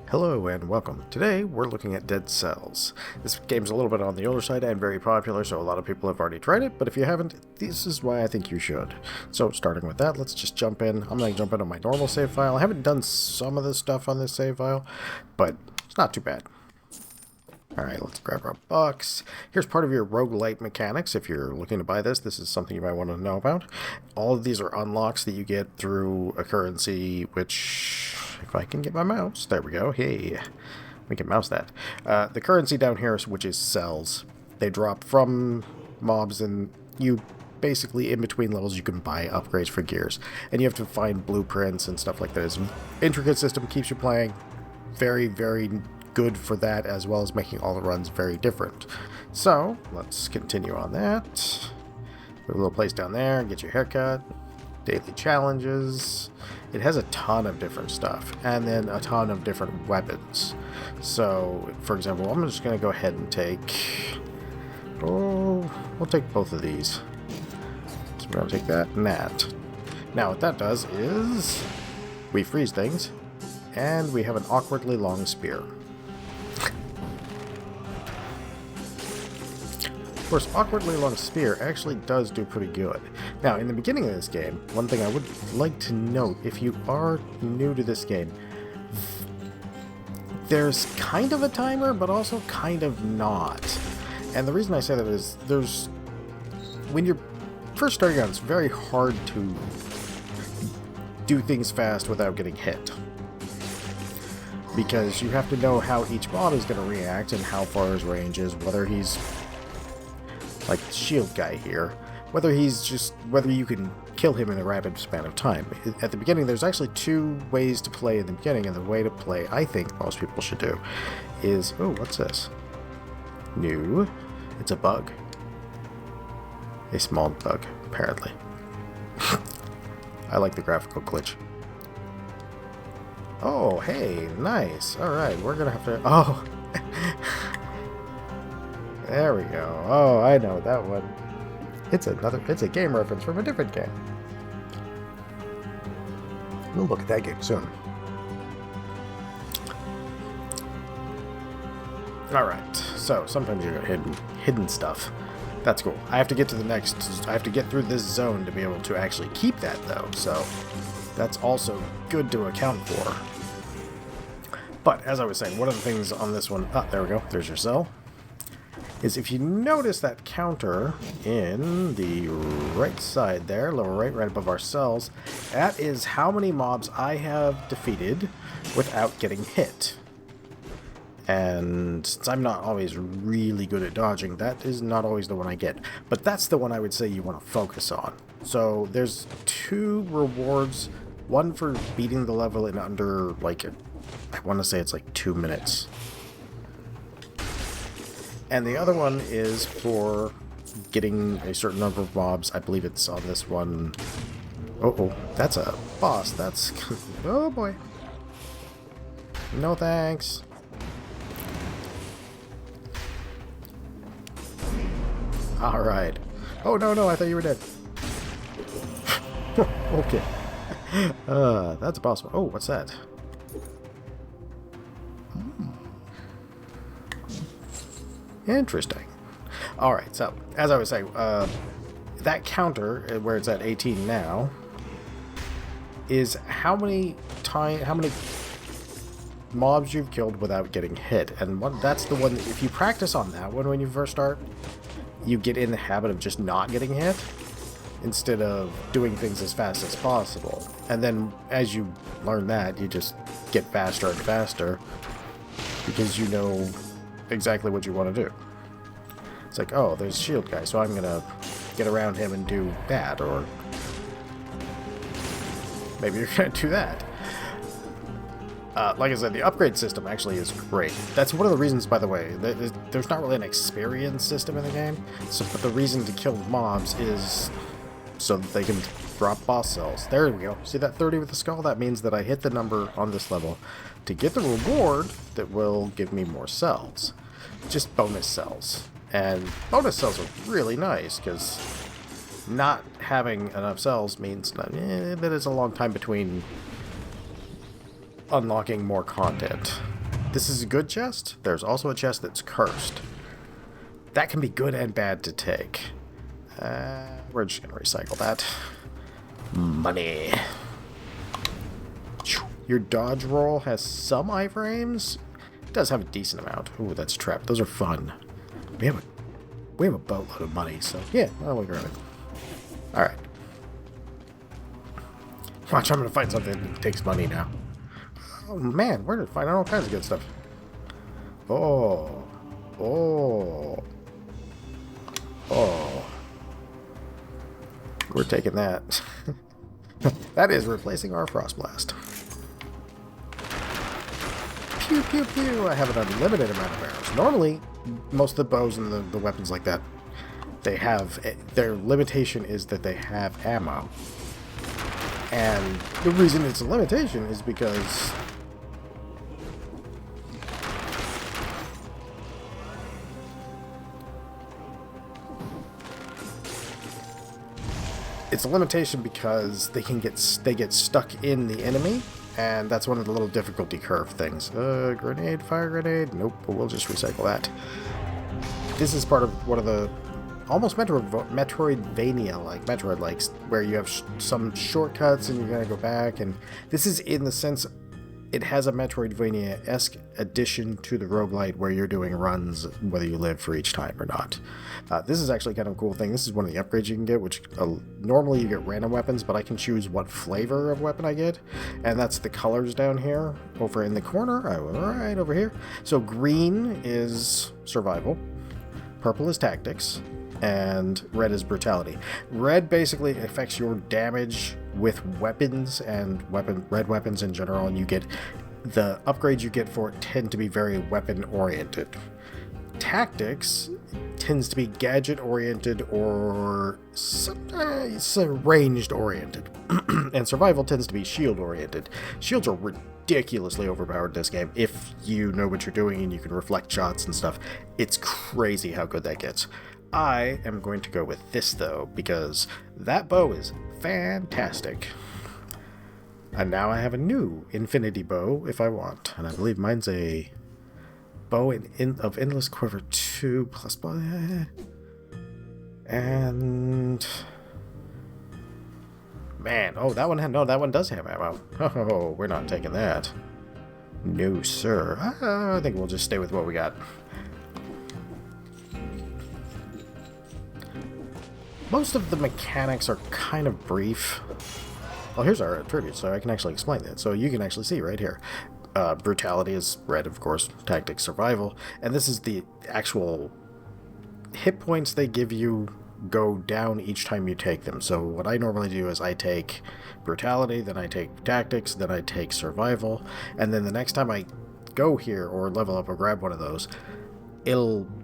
Hello and welcome. Today we're looking at Dead Cells. This game's a little bit on the older side and very popular, so a lot of people have already tried it, but if you haven't, this is why I think you should. So starting with that, let's just jump in. I'm going to jump into my normal save file. I haven't done some of this stuff on this save file, but it's not too bad. Alright, let's grab our box. Here's part of your rogue-lite mechanics. If you're looking to buy this is something you might want to know about. All of these are unlocks that you get through a currency, which, if I can get my mouse, there we go, hey, we can mouse that. The currency down here, which is cells, they drop from mobs, and you basically, in between levels, you can buy upgrades for gears. And you have to find blueprints and stuff like that. It's an intricate system, keeps you playing. Very, very good for that, as well as making all the runs very different. So let's continue on that. Put a little place down there, get your haircut, daily challenges. It has a ton of different stuff, and then a ton of different weapons. So for example, I'm just going to go ahead and take, we'll take both of these. So we're going to take that and that. Now what that does is we freeze things, and we have an awkwardly long spear. Of course, awkwardly long spear actually does do pretty good. Now, in the beginning of this game, one thing I would like to note, if you are new to this game, there's kind of a timer, but also kind of not. And the reason I say that is, when you're first starting out, it's very hard to do things fast without getting hit. Because you have to know how each mob is going to react and how far his range is, whether he's like the shield guy here, whether you can kill him in a rapid span of time. At the beginning, there's actually two ways to play in the beginning, and the way to play I think most people should do is, oh, what's this? New. It's a bug. A small bug, apparently. I like the graphical glitch. Oh, hey, nice. Alright, we're gonna have to... Oh! There we go. Oh, I know that one. It's a game reference from a different game. We'll look at that game soon. Alright, so sometimes you got hidden stuff. That's cool. I have to get through this zone to be able to actually keep that, though, so that's also good to account for. But, as I was saying, one of the things on this one... Ah, there we go. There's your cell. Is if you notice that counter in the right side there, lower right above our cells, that is how many mobs I have defeated without getting hit. And since I'm not always really good at dodging, that is not always the one I get. But that's the one I would say you want to focus on. So there's two rewards, one for beating the level in under, like, I want to say it's like 2 minutes. And the other one is for getting a certain number of mobs. I believe it's on this one. Oh, that's a boss. That's... Oh, boy. No thanks. Alright. Oh, no, I thought you were dead. Okay. That's a boss. Oh, what's that? Interesting. Alright, so, as I was saying, that counter, where it's at 18 now, is how many mobs you've killed without getting hit. And that's the one, if you practice on that one when you first start, you get in the habit of just not getting hit, instead of doing things as fast as possible. And then, as you learn that, you just get faster and faster, because you know exactly what you want to do. It's like, oh, there's a shield guy, so I'm gonna get around him and do that, or maybe you're gonna do that. Like I said, the upgrade system actually is great. That's one of the reasons, by the way, there's not really an experience system in the game, but the reason to kill mobs is so that they can drop boss cells. There we go. See that 30 with the skull? That means that I hit the number on this level to get the reward that will give me more cells. Just bonus cells. And bonus cells are really nice, because not having enough cells means that it's a long time between unlocking more content. This is a good chest. There's also a chest that's cursed. That can be good and bad to take. We're just going to recycle that. Money. Your dodge roll has some iframes. It does have a decent amount. Ooh, that's trapped. Those are fun. We have a boatload of money, so yeah, I'll grab it. Alright. Watch, I'm going to find something that takes money now. Oh man, we're finding all kinds of good stuff. Oh. Oh. Oh. We're taking that. That is replacing our Frost Blast. Pew, pew, pew. I have an unlimited amount of arrows. Normally, most of the bows and the weapons like that, they have... Their limitation is that they have ammo. And the reason it's a limitation is because... It's a limitation because they get stuck in the enemy, and that's one of the little difficulty curve things. Grenade, fire grenade. Nope, but we'll just recycle that. This is part of one of the almost Metroidvania, like Metroid likes, where you have some shortcuts and you gotta go back. And this is in the sense it has a Metroidvania-esque addition to the roguelite where you're doing runs whether you live for each time or not. This is actually kind of a cool thing. This is one of the upgrades you can get, which normally you get random weapons, but I can choose what flavor of weapon I get, and that's the colors down here over in the corner. Right over here. So green is survival, purple is tactics, and red is brutality. Red basically affects your damage with weapons and red weapons in general, and you get the upgrades you get for it tend to be very weapon oriented. Tactics tends to be gadget oriented or ranged oriented, and survival tends to be shield oriented. Shields are ridiculously overpowered in this game if you know what you're doing and you can reflect shots and stuff. It's crazy how good that gets. I am going to go with this though, because that bow is fantastic. And now I have a new infinity bow if I want, and I believe mine's a bow of endless quiver 2 plus, and man, oh, that one does have ammo. Oh, we're not taking that. No sir. I think we'll just stay with what we got. Most of the mechanics are kind of brief. Well, here's our attribute, so I can actually explain that. So you can actually see right here. Brutality is red, of course, tactics, survival, and this is the actual hit points they give you go down each time you take them. So what I normally do is I take brutality, then I take tactics, then I take survival, and then the next time I go here or level up or grab one of those,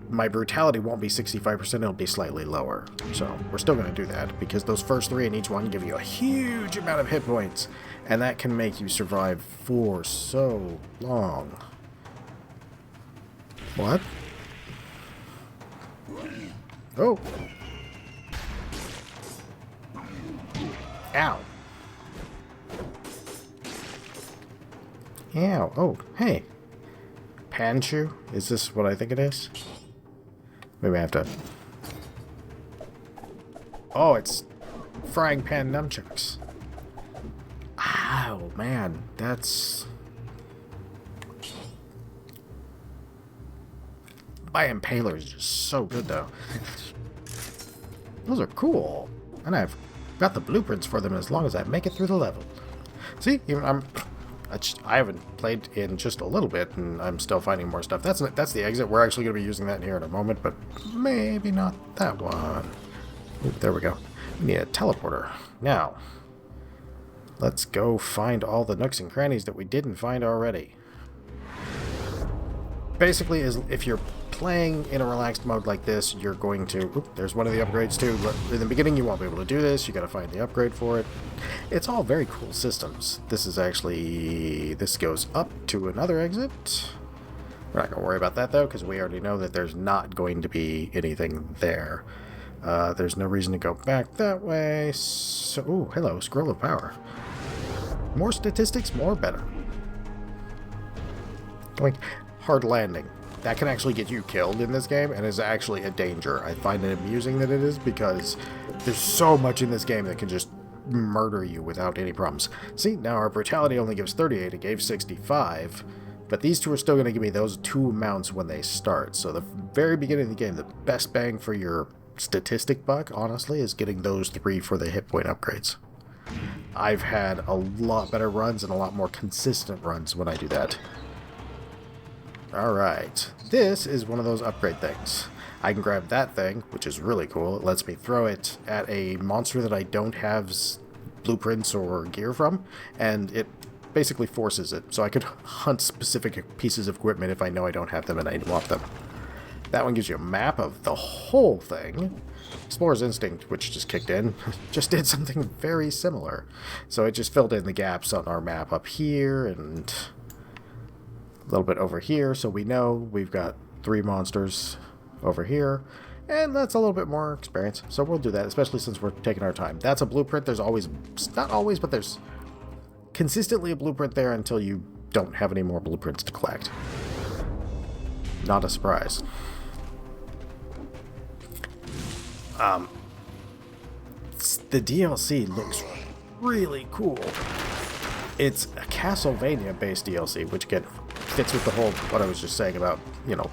my brutality won't be 65%, it'll be slightly lower. So we're still going to do that because those first 3 in each one give you a huge amount of hit points, and that can make you survive for so long. What? Oh. Ow. Ow. Oh, hey. Panchu? Is this what I think it is? Maybe I have to... Oh, it's frying pan nunchucks. Ow, man. That's... My impaler is just so good, though. Those are cool. And I've got the blueprints for them as long as I make it through the level. See? I haven't played in just a little bit, and I'm still finding more stuff. That's the exit. We're actually going to be using that here in a moment, but maybe not that one. Ooh, there we go. We need a teleporter. Now, let's go find all the nooks and crannies that we didn't find already. Basically, if you're playing in a relaxed mode like this, you're going to... Oop, there's one of the upgrades too, but in the beginning you won't be able to do this. You got to find the upgrade for it. It's all very cool systems. This goes up to another exit. We're not going to worry about that though, because we already know that there's not going to be anything there. There's no reason to go back that way. So, ooh, hello, Scroll of Power. More statistics, more better. Like, hard landing. That can actually get you killed in this game, and is actually a danger. I find it amusing that it is, because there's so much in this game that can just murder you without any problems. See, now our brutality only gives 38, it gave 65, but these two are still going to give me those two amounts when they start. So the very beginning of the game, the best bang for your statistic buck, honestly, is getting those three for the hit point upgrades. I've had a lot better runs and a lot more consistent runs when I do that. Alright, this is one of those upgrade things. I can grab that thing, which is really cool. It lets me throw it at a monster that I don't have blueprints or gear from, and it basically forces it. So I could hunt specific pieces of equipment if I know I don't have them and I want them. That one gives you a map of the whole thing. Explorer's Instinct, which just kicked in, just did something very similar. So it just filled in the gaps on our map up here and a little bit over here, so we know we've got 3 monsters over here, and that's a little bit more experience, so we'll do that, especially since we're taking our time. That's a blueprint. There's always, not always, but there's consistently a blueprint there until you don't have any more blueprints to collect. Not a surprise. The DLC looks really cool. It's a Castlevania-based DLC, which again fits with the whole, what I was just saying about, you know,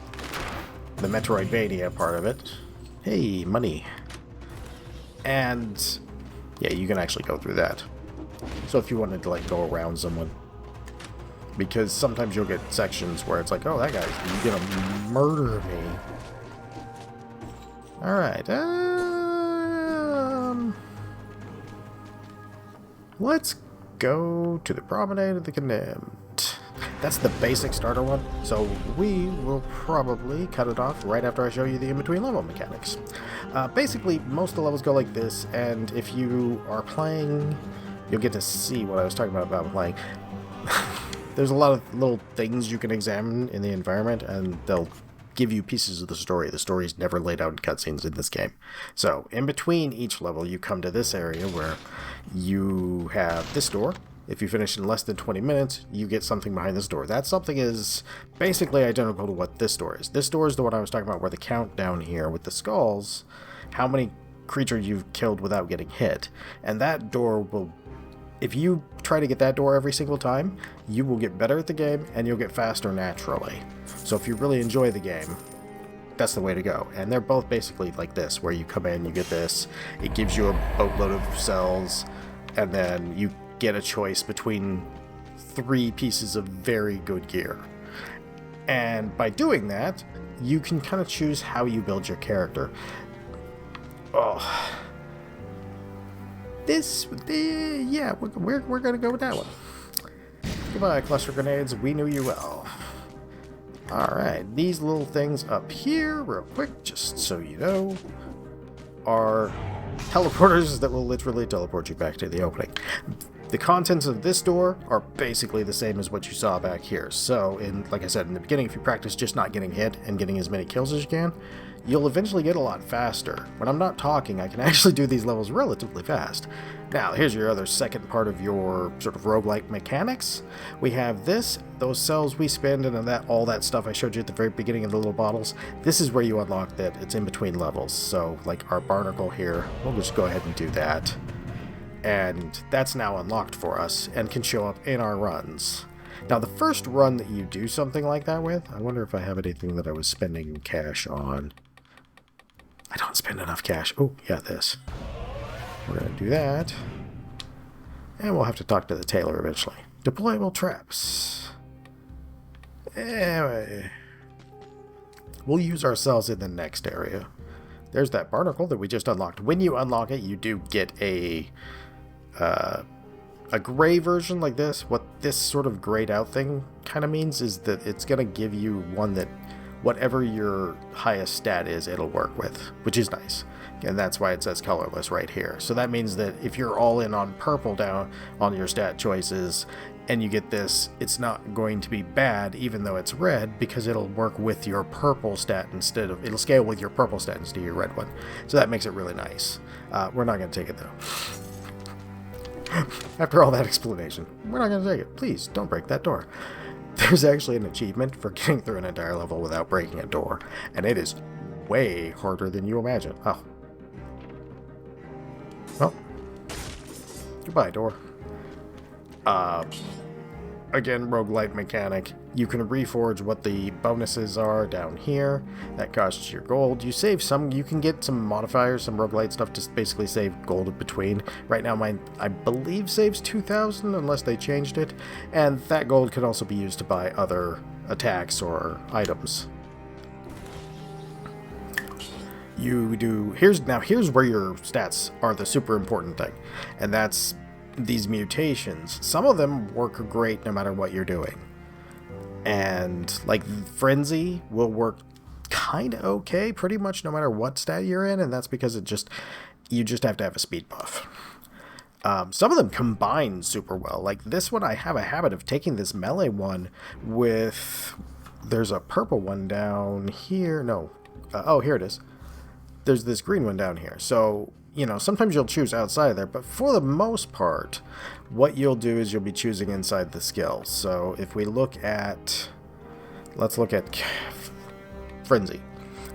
the metroidvania part of it. Hey, money. And yeah, you can actually go through that. So if you wanted to like go around someone, because sometimes you'll get sections where it's like, oh, that guy's gonna murder me. All right, let's go to the Promenade of the Condemned. That's the basic starter one, so we will probably cut it off right after I show you the in-between level mechanics. Basically, most of the levels go like this, and if you are playing, you'll get to see what I was talking about playing. There's a lot of little things you can examine in the environment, and they'll give you pieces of the story. The story's never laid out in cutscenes in this game. So, in between each level, you come to this area where you have this door. If you finish in less than 20 minutes, you get something behind this door. That something is basically identical to what this door is. This door is the one I was talking about, where the countdown here with the skulls, how many creatures you've killed without getting hit. And that door will, if you try to get that door every single time, you will get better at the game and you'll get faster naturally. So if you really enjoy the game, that's the way to go. And they're both basically like this, where you come in, you get this, it gives you a boatload of cells, and then you get a choice between 3 pieces of very good gear. And by doing that, you can kind of choose how you build your character. Oh, yeah, we're gonna go with that one. Goodbye, cluster grenades. We knew you well. Alright, these little things up here, real quick, just so you know, are teleporters that will literally teleport you back to the opening. The contents of this door are basically the same as what you saw back here. So, like I said in the beginning, if you practice just not getting hit and getting as many kills as you can, you'll eventually get a lot faster. When I'm not talking, I can actually do these levels relatively fast. Now, here's your other second part of your sort of roguelike mechanics. We have this, those cells we spend, and all that stuff I showed you at the very beginning of the little bottles. This is where you unlock that. It's in between levels. So, like our barnacle here, we'll just go ahead and do that. And that's now unlocked for us and can show up in our runs. Now, the first run that you do something like that with, I wonder if I have anything that I was spending cash on. I don't spend enough cash. Oh, yeah, this. We're going to do that. And we'll have to talk to the tailor eventually. Deployable traps. Anyway. We'll use ourselves in the next area. There's that barnacle that we just unlocked. When you unlock it, you do get a gray version like this. What this sort of grayed out thing kind of means is that it's going to give you one that whatever your highest stat is, it'll work with, which is nice. And that's why it says colorless right here. So that means that if you're all in on purple down on your stat choices and you get this, it's not going to be bad even though it's red, because it'll work with your purple stat it'll scale with your purple stat instead of your red one. So that makes it really nice. We're not going to take it though. After all that explanation, we're not going to take it. Please don't break that door. there's actually an achievement for getting through an entire level without breaking a door, and it is way harder than you imagine. Oh. Well. Goodbye, door. Again, roguelite mechanic. You can reforge what the bonuses are down here. That costs your gold. You save some, you can get some modifiers, some roguelite stuff to basically save gold between. Right now mine, I believe, saves 2,000 unless they changed it. And that gold can also be used to buy other attacks or items. Here's where your stats are the super important thing. And that's these mutations. Some of them work great no matter what you're doing. And like Frenzy will work kind of okay pretty much no matter what stat you're in, and that's because you just have to have a speed buff. Some of them combine super well. Like this one, I have a habit of taking this melee one with... There's a purple one down here. No. Oh, here it is. There's this green one down here. So, you know, sometimes you'll choose outside of there, but for the most part, what you'll do is you'll be choosing inside the skills. So if we look at... Let's look at Frenzy.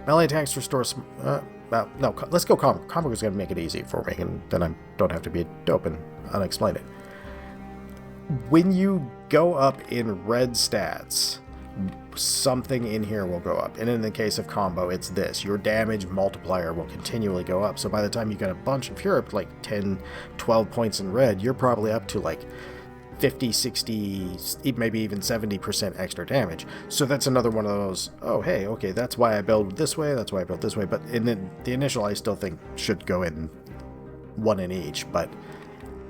Melee attacks restore... no, let's go Combo. Combo is going to make it easy for me, and then I don't have to be dope and unexplain it. When you go up in red stats, something in here will go up. And in the case of combo, it's this. Your damage multiplier will continually go up. So by the time you get a bunch, if you're up to like 10, 12 points in red, you're probably up to like 50, 60, maybe even 70% extra damage. So that's another one of those, oh, hey, okay, that's why I build this way, that's why I build this way. But in the initial, I still think should go in one in each. But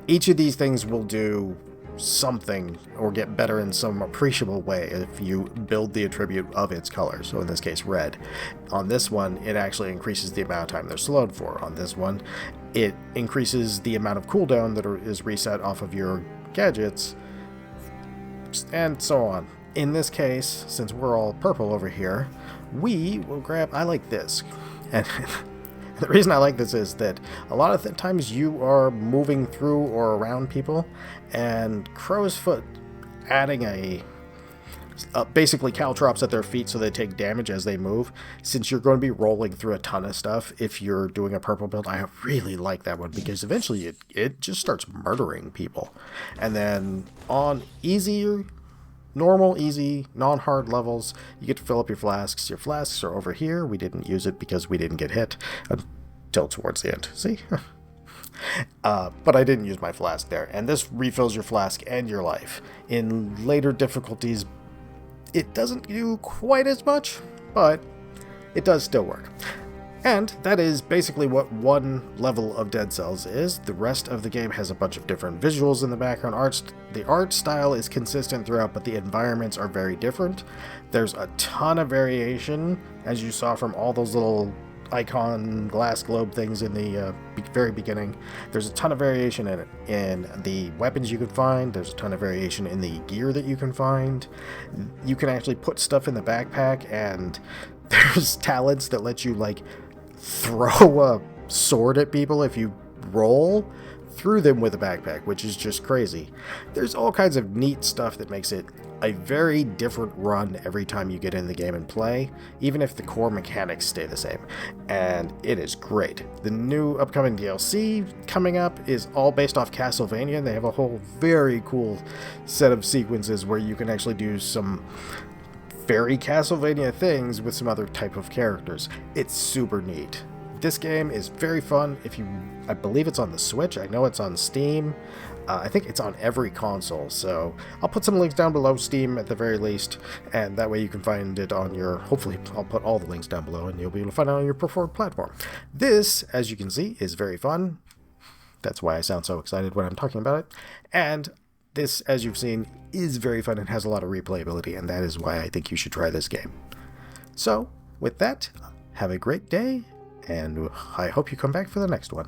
each of these things will do something or get better in some appreciable way if you build the attribute of its color. So in this case, red. On this one, it actually increases the amount of time they're slowed for. On this one, it increases the amount of cooldown that is reset off of your gadgets, and so on. In this case, since we're all purple over here, we will grab... I like this. And the reason I like this is that a lot of the times you are moving through or around people, and Crow's Foot adding basically caltrops at their feet so they take damage as they move. Since you're going to be rolling through a ton of stuff if you're doing a purple build, I really like that one because eventually it just starts murdering people. And then on easier, normal, easy, non-hard levels, you get to fill up your flasks. Your flasks are over here. We didn't use it because we didn't get hit until towards the end. See? But I didn't use my flask there. And this refills your flask and your life. In later difficulties, it doesn't do quite as much, but it does still work. And that is basically what one level of Dead Cells is. The rest of the game has a bunch of different visuals in the background. The art style is consistent throughout, but the environments are very different. There's a ton of variation, as you saw from all those little icon glass globe things in the very beginning. There's a ton of variation in it. In the weapons you can find, there's a ton of variation in the gear that you can find. You can actually put stuff in the backpack, and there's talents that let you like throw a sword at people if you roll through them with a backpack, which is just crazy. There's all kinds of neat stuff that makes it a very different run every time you get in the game and play, even if the core mechanics stay the same. And it is great. The new upcoming DLC coming up is all based off Castlevania. They have a whole very cool set of sequences where you can actually do some very Castlevania things with some other type of characters. It's super neat. This game is very fun. I believe it's on the Switch. I know it's on Steam. I think it's on every console, so I'll put some links down below, Steam at the very least, and that way you can find it on your... Hopefully, I'll put all the links down below, and you'll be able to find it on your preferred platform. This, as you can see, is very fun. That's why I sound so excited when I'm talking about it. And this, as you've seen, is very fun and has a lot of replayability, and that is why I think you should try this game. So, with that, have a great day, and I hope you come back for the next one.